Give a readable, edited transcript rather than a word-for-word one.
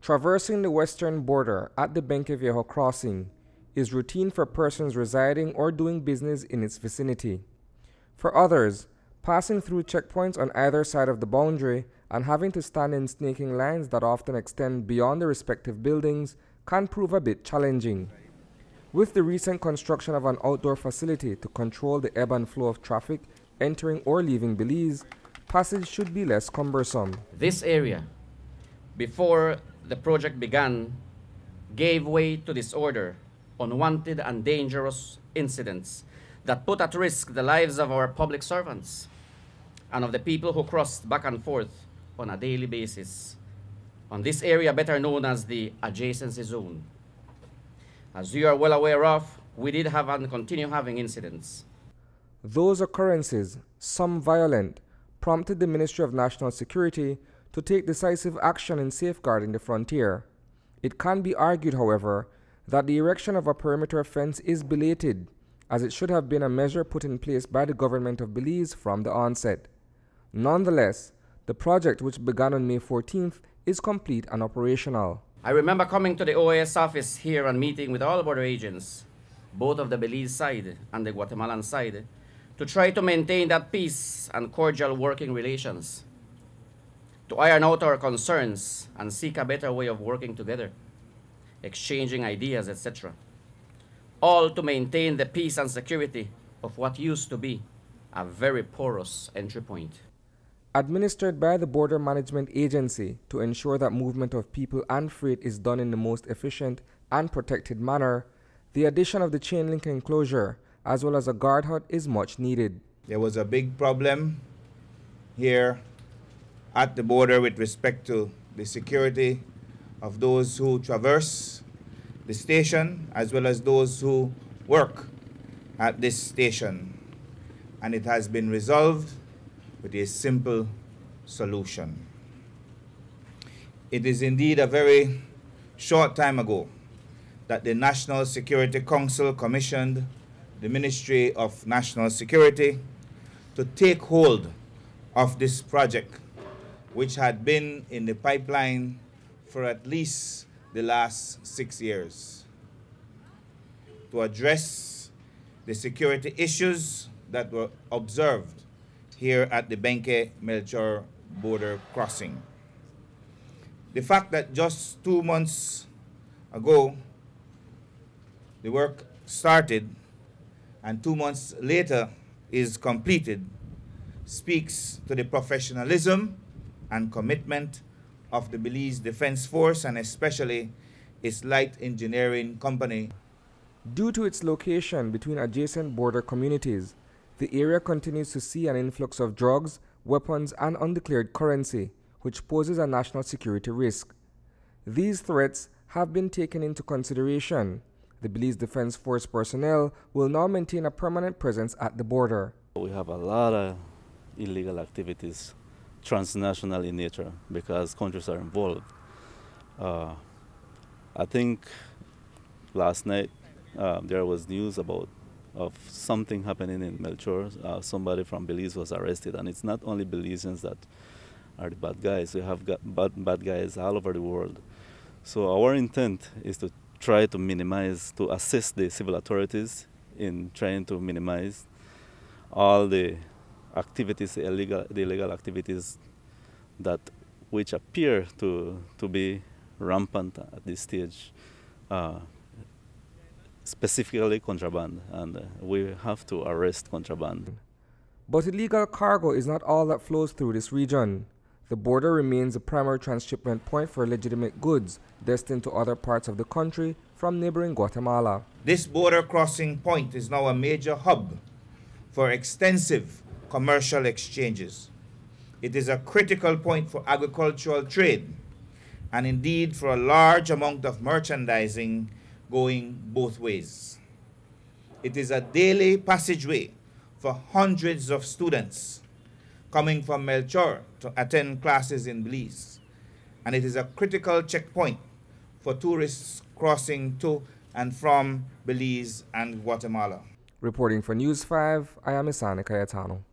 Traversing the western border at the Benque crossing is routine for persons residing or doing business in its vicinity. For others, passing through checkpoints on either side of the boundary and having to stand in snaking lines that often extend beyond the respective buildings can prove a bit challenging. With the recent construction of an outdoor facility to control the ebb and flow of traffic entering or leaving Belize, passage should be less cumbersome. This area, before the project began, gave way to disorder, unwanted and dangerous incidents that put at risk the lives of our public servants and of the people who crossed back and forth on a daily basis on this area better known as the adjacency zone. As you are well aware of, we did have and continue having incidents. Those occurrences, some violent, prompted the Ministry of National Security to take decisive action in safeguarding the frontier. It can be argued, however, that the erection of a perimeter fence is belated, as it should have been a measure put in place by the government of Belize from the onset. Nonetheless, the project, which began on May 14th, is complete and operational. I remember coming to the OAS office here and meeting with all border agents, both of the Belize side and the Guatemalan side, to try to maintain that peace and cordial working relations, to iron out our concerns and seek a better way of working together, exchanging ideas, etc. All to maintain the peace and security of what used to be a very porous entry point. Administered by the Border Management Agency to ensure that movement of people and freight is done in the most efficient and protected manner, the addition of the chain link enclosure as well as a guard hut is much needed. There was a big problem here at the border with respect to the security of those who traverse the station as well as those who work at this station. And it has been resolved with a simple solution. It is indeed a very short time ago that the National Security Council commissioned the Ministry of National Security to take hold of this project, which had been in the pipeline for at least the last 6 years, to address the security issues that were observed here at the Benque Melchor border crossing. The fact that just 2 months ago the work started and 2 months later is completed speaks to the professionalism and commitment of the Belize Defense Force and especially its light engineering company. Due to its location between adjacent border communities, the area continues to see an influx of drugs, weapons, and undeclared currency, which poses a national security risk. These threats have been taken into consideration. The Belize Defense Force personnel will now maintain a permanent presence at the border. We have a lot of illegal activities, transnational in nature, because countries are involved. I think last night there was news of something happening in Melchor. Somebody from Belize was arrested, and it's not only Belizeans that are the bad guys. We have got bad guys all over the world. So our intent is to try to minimize, to assist the civil authorities in trying to minimize all the activities, the illegal activities which appear to be rampant at this stage, specifically contraband, and we have to arrest contraband. But illegal cargo is not all that flows through this region. The border remains a primary transshipment point for legitimate goods destined to other parts of the country from neighboring Guatemala. This border crossing point is now a major hub for extensive commercial exchanges. It is a critical point for agricultural trade and indeed for a large amount of merchandising going both ways. It is a daily passageway for hundreds of students coming from Melchor to attend classes in Belize. And it is a critical checkpoint for tourists crossing to and from Belize and Guatemala. Reporting for News 5, I am Isani Cayetano.